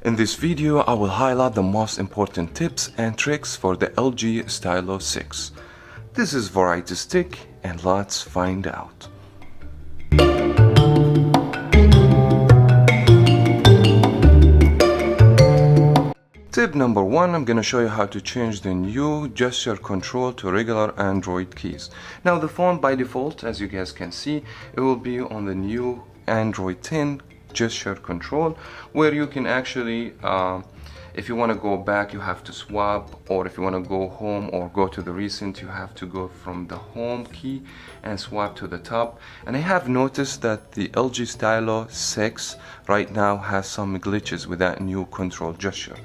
In this video, I will highlight the most important tips and tricks for the LG Stylo 6. This is variety stick, and let's find out. Tip number 1, I'm gonna show you how to change the new gesture control to regular Android keys. Now the phone by default, as you guys can see, it will be on the new Android 10 gesture control, where you can actually if you want to go back you have to swap, or if you want to go home or go to the recent you have to go from the home key and swap to the top. And I have noticed that the LG Stylo 6 right now has some glitches with that new control gesture.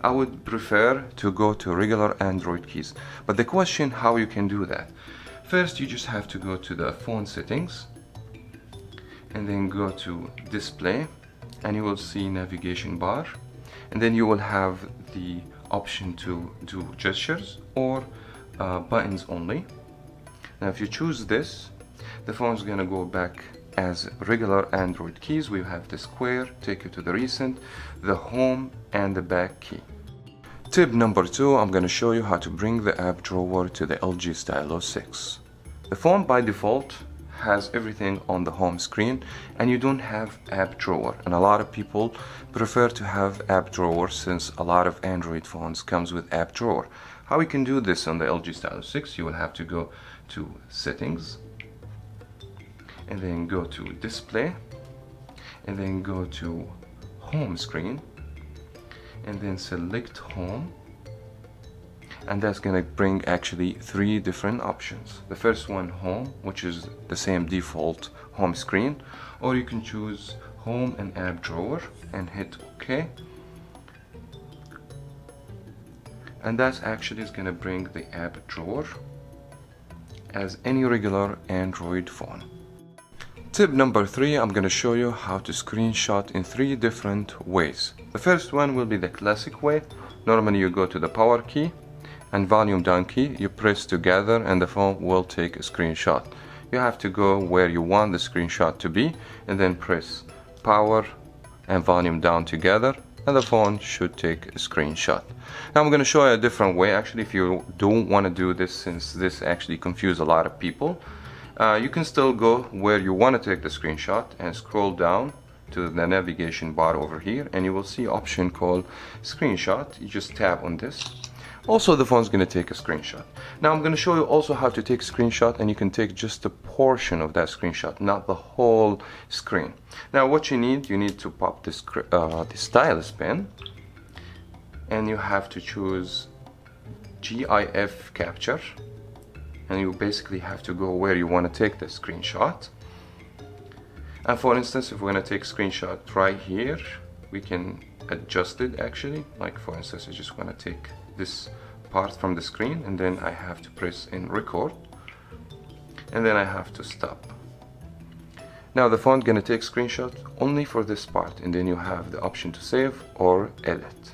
I would prefer to go to regular Android keys, but the question how you can do that. First, you just have to go to the phone settings and then go to display, and you will see navigation bar, and then you will have the option to do gestures or buttons only. Now if you choose this, the phone is going to go back as regular Android keys. We have the square, take you to the recent, the home, and the back key. Tip number 2, I'm going to show you how to bring the app drawer to the LG Stylo 6. The phone by default has everything on the home screen, and you don't have app drawer, and a lot of people prefer to have app drawer since a lot of Android phones comes with app drawer. How we can do this on the LG Stylo 6, you will have to go to settings and then go to display and then go to home screen and then select home, and that's gonna bring actually 3 different options. The first one, home, which is the same default home screen, or you can choose home and app drawer and hit OK, and that's actually is gonna bring the app drawer as any regular Android phone. Tip number 3, I'm gonna show you how to screenshot in 3 different ways. The first one will be the classic way. Normally you go to the power key and volume down key, you press together and the phone will take a screenshot. You have to go where you want the screenshot to be and then press power and volume down together, and the phone should take a screenshot. Now I'm going to show you a different way. Actually, if you don't want to do this, since this actually confuses a lot of people, you can still go where you want to take the screenshot and scroll down to the navigation bar over here, and you will see option called screenshot. You just tap on this. Also, the phone's going to take a screenshot. Now I'm going to show you also how to take a screenshot, and you can take just a portion of that screenshot, not the whole screen. Now what you need to pop this the stylus pen, and you have to choose GIF capture, and you basically have to go where you want to take the screenshot. And for instance, if we're going to take a screenshot right here, we can adjust it actually. Like for instance, I just want to take this part from the screen, and then I have to press in record, and then I have to stop. Now the phone gonna take screenshot only for this part, and then you have the option to save or edit.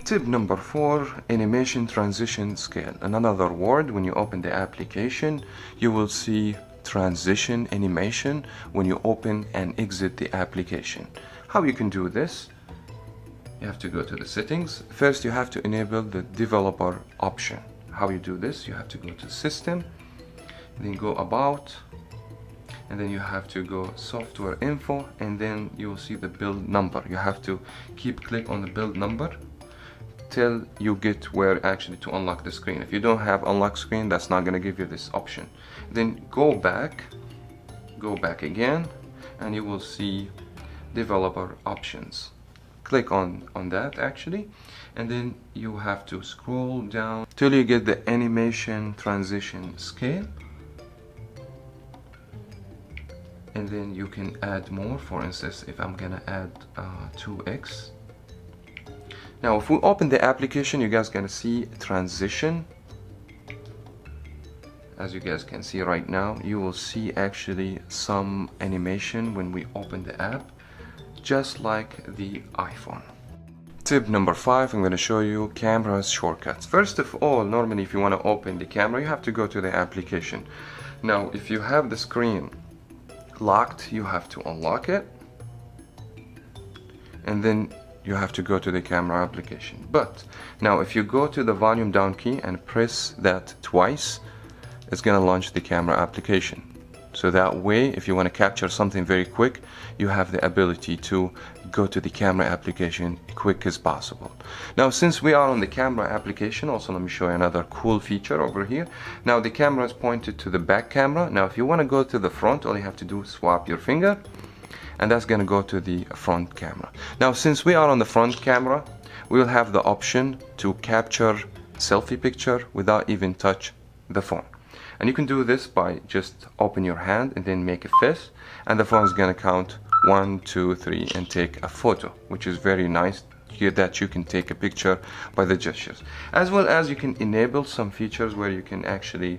Tip number 4, animation transition scale. In another word, when you open the application, you will see transition animation when you open and exit the application. How you can do this? You have to go to the settings. First, you have to enable the developer option. How you do this? You have to go to system, then go about, and then you have to go software info, and then you will see the build number. You have to keep click on the build number till you get where actually to unlock the screen. If you don't have unlock screen, that's not going to give you this option. Then go back again, and you will see developer options. Click on that actually, and then you have to scroll down till you get the animation transition scale, and then you can add more. For instance, if I'm gonna add 2x. Now if we open the application, you guys gonna see transition. As you guys can see right now, you will see actually some animation when we open the app, just like the iPhone. Tip number 5, I'm going to show you camera shortcuts. First of all, normally if you want to open the camera, you have to go to the application. Now if you have the screen locked, you have to unlock it, and then you have to go to the camera application. But now if you go to the volume down key and press that twice, it's gonna launch the camera application. So that way, if you want to capture something very quick, you have the ability to go to the camera application quick as possible. Now, since we are on the camera application, also let me show you another cool feature over here. Now the camera is pointed to the back camera. Now if you want to go to the front, all you have to do is swap your finger, and that's going to go to the front camera. Now since we are on the front camera, we will have the option to capture selfie picture without even touch the phone. And you can do this by just open your hand and then make a fist, and the phone is going to count 1, 2, 3 and take a photo, which is very nice here that you can take a picture by the gestures. As well as you can enable some features where you can actually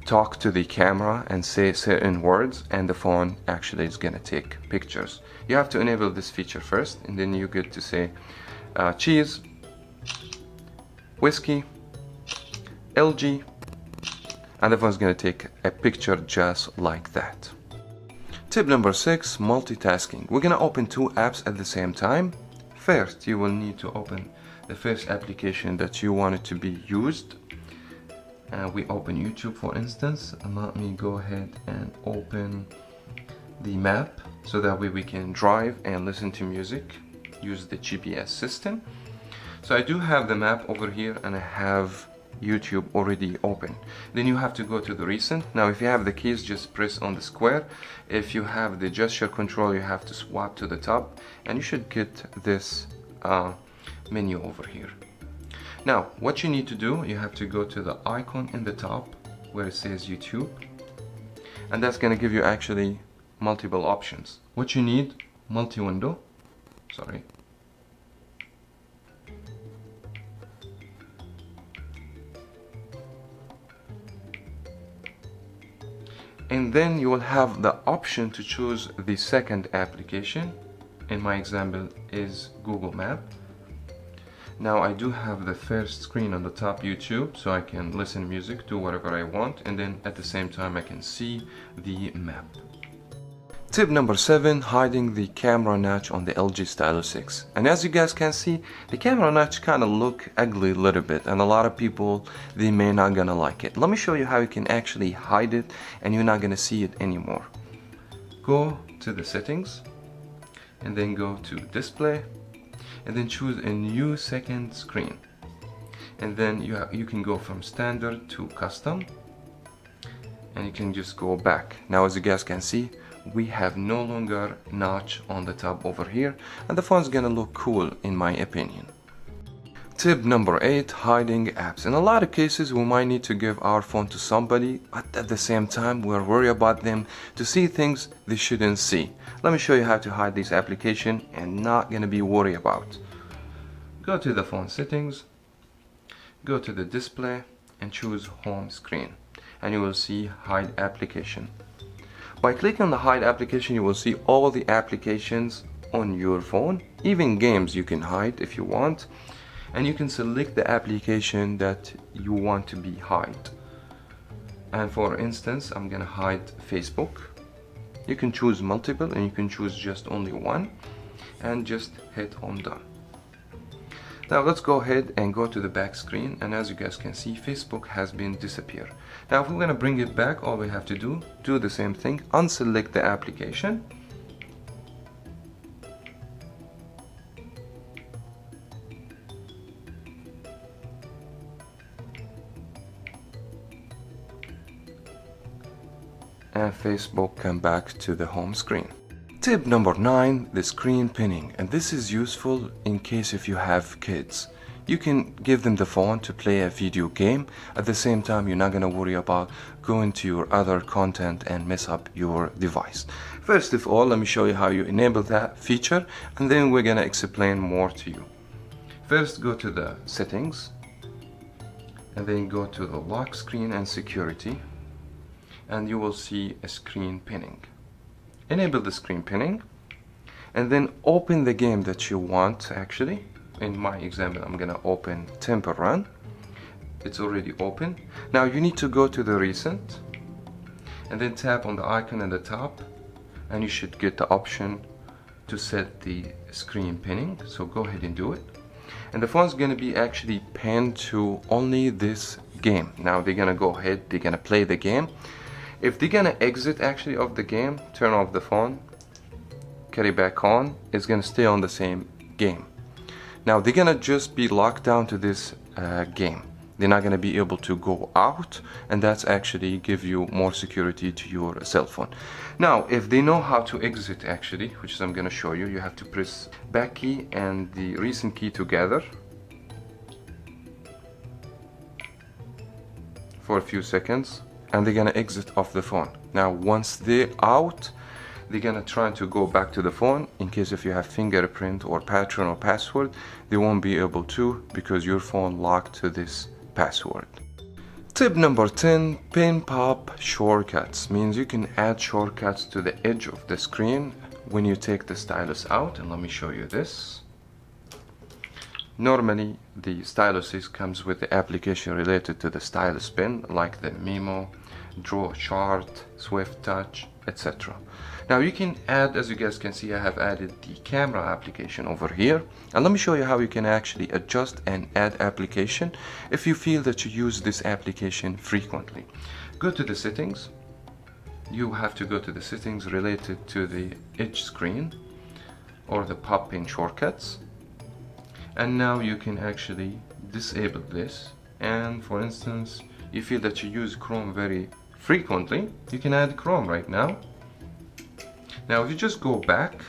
talk to the camera and say certain words, and the phone actually is going to take pictures. You have to enable this feature first, and then you get to say cheese, whiskey, LG, and the phone is going to take a picture just like that. Tip number 6, multitasking. We're going to open two apps at the same time. First, you will need to open the first application that you want it to be used. We open YouTube, for instance, and let me go ahead and open the map so that way we can drive and listen to music, use the GPS system. So I do have the map over here, and I have YouTube already open. Then you have to go to the recent. Now if you have the keys, just press on the square. If you have the gesture control, you have to swap to the top, and you should get this menu over here. Now what you need to do, you have to go to the icon in the top where it says YouTube, and that's going to give you actually multiple options. What you need, multi-window, sorry, and then you will have the option to choose the second application. In my example is Google Map. Now I do have the first screen on the top, YouTube, so I can listen to music, do whatever I want, and then at the same time I can see the map. Tip number 7, hiding the camera notch on the LG Stylo 6. And as you guys can see, the camera notch kind of look ugly a little bit, and a lot of people, they may not gonna like it. Let me show you how you can actually hide it and you're not gonna see it anymore. Go to the settings and then go to display, and then choose a new second screen, and then you can go from standard to custom, and you can just go back. Now as you guys can see, we have no longer notch on the top over here, and the phone's gonna look cool in my opinion. Tip number 8, hiding apps. In a lot of cases we might need to give our phone to somebody, but at the same time we're worried about them to see things they shouldn't see. Let me show you how to hide this application and not gonna be worried about. Go to the phone settings, go to the display and choose home screen, and you will see hide application. By clicking on the hide application, you will see all the applications on your phone, even games you can hide if you want, and you can select the application that you want to be hide. And for instance, I'm gonna hide Facebook. You can choose multiple, and you can choose just only one, and just hit on done. Now let's go ahead and go to the back screen, and as you guys can see, Facebook has been disappeared. Now if we're gonna bring it back, all we have to do the same thing, unselect the application, and Facebook come back to the home screen. Tip number 9, the screen pinning, and this is useful in case if you have kids. You can give them the phone to play a video game. At the same time, you're not going to worry about going to your other content and mess up your device. First of all, let me show you how you enable that feature, and then we're going to explain more to you. First, go to the settings, and then go to the lock screen and security, and you will see a screen pinning. Enable the screen pinning, and then open the game that you want. Actually, in my example, I'm gonna open Temple Run. It's already open. Now you need to go to the recent, and then tap on the icon at the top, and you should get the option to set the screen pinning, so go ahead and do it. And the phone's gonna be actually pinned to only this game. Now they're gonna go ahead, they're gonna play the game. If they're gonna exit actually of the game, turn off the phone, carry back on, it's gonna stay on the same game. Now they're gonna just be locked down to this game. They're not gonna be able to go out, and that's actually give you more security to your cell phone. Now if they know how to exit actually, which is I'm gonna show you, you have to press back key and the recent key together for a few seconds, and they're gonna exit off the phone. Now once they're out, they're gonna try to go back to the phone. In case if you have fingerprint or pattern or password, they won't be able to, because your phone locked to this password. Tip number 10, pin pop shortcuts. Means you can add shortcuts to the edge of the screen when you take the stylus out. And let me show you this. Normally the stylus comes with the application related to the stylus pen, like the memo, draw a chart, swift touch, etc. Now you can add, as you guys can see, I have added the camera application over here, and let me show you how you can actually adjust and add application if you feel that you use this application frequently. Go to the settings. You have to go to the settings related to the edge screen or the pop pin shortcuts, and now you can actually disable this. And for instance, you feel that you use Chrome very frequently, you can add Chrome right now. Now if you just go back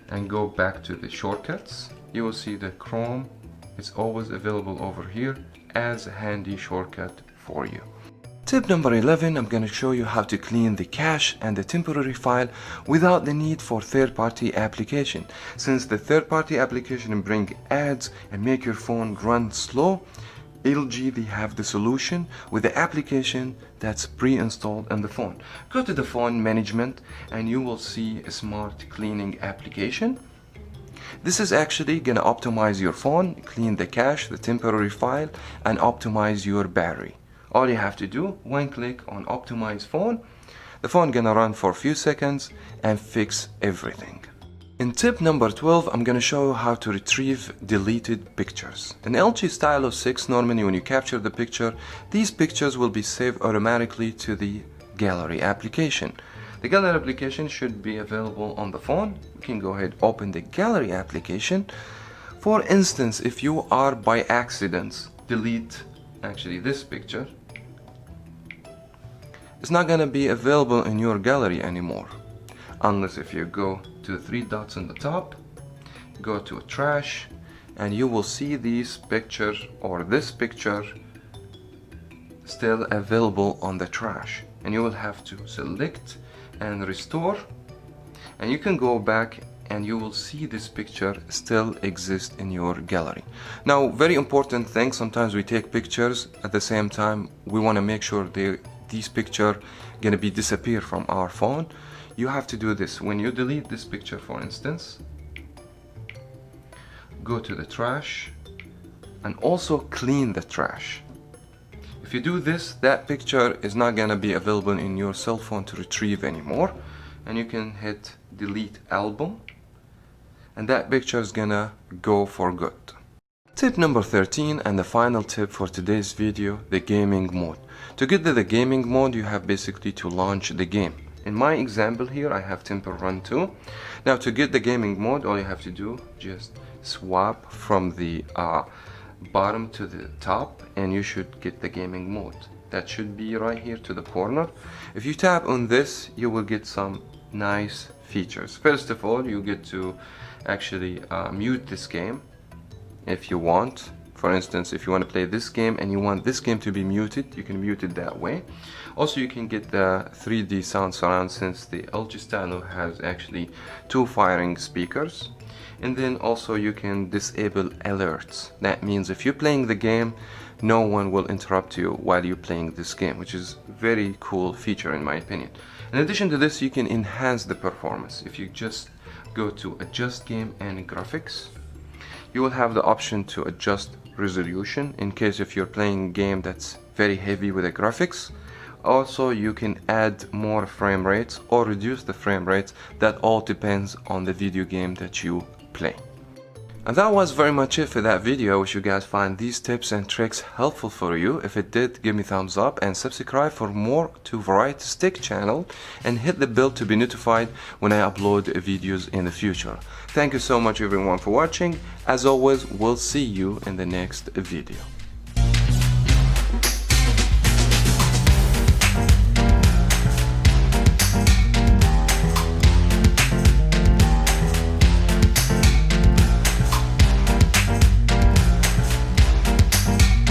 and go back to the shortcuts, you will see that Chrome is always available over here as a handy shortcut for you. Tip number 11, I'm going to show you how to clean the cache and the temporary file without the need for third-party application. Since the third-party application bring ads and make your phone run slow, LG, they have the solution with the application that's pre-installed on the phone. Go to the phone management and you will see a smart cleaning application. This is actually gonna optimize your phone, clean the cache, the temporary file, and optimize your battery. All you have to do, one click on optimize phone, the phone gonna run for a few seconds and fix everything. In tip number 12, I'm going to show you how to retrieve deleted pictures. In LG Stylo 6, normally when you capture the picture, these pictures will be saved automatically to the gallery application. The gallery application should be available on the phone. You can go ahead, open the gallery application. For instance, if you are by accident delete actually this picture, it's not going to be available in your gallery anymore. Unless if you go to the three dots on the top, go to trash, and you will see these pictures or this picture still available on the trash, and you will have to select and restore, and you can go back and you will see this picture still exists in your gallery. Now, very important thing, sometimes we take pictures at the same time we want to make sure these pictures gonna be disappear from our phone. You have to do this. When you delete this picture, for instance, go to the trash and also clean the trash. If you do this, that picture is not gonna be available in your cell phone to retrieve anymore, and you can hit delete album, and that picture is gonna go for good. Tip number 13 and the final tip for today's video, the gaming mode. To get to the gaming mode, you have basically to launch the game. In my example here, I have Temple Run 2. Now to get the gaming mode, all you have to do, just swap from the bottom to the top, and you should get the gaming mode. That should be right here to the corner. If you tap on this, you will get some nice features. First of all, you get to actually mute this game if you want. For instance, if you want to play this game and you want this game to be muted, you can mute it that way. Also, you can get the 3D sound surround, since the LG Stylo has actually 2 firing speakers. And then also you can disable alerts. That means if you're playing the game, no one will interrupt you while you're playing this game, which is a very cool feature in my opinion. In addition to this, you can enhance the performance. If you just go to adjust game and graphics, you will have the option to adjust resolution in case if you're playing a game that's very heavy with the graphics, Also, you can add more frame rates or reduce the frame rates. That all depends on the video game that you play. And that was very much it for that video. I wish you guys find these tips and tricks helpful for you. If it did, give me a thumbs up and subscribe for more to Variety Stick channel, and hit the bell to be notified when I upload videos in the future. Thank you so much everyone for watching. As always, we'll see you in the next video.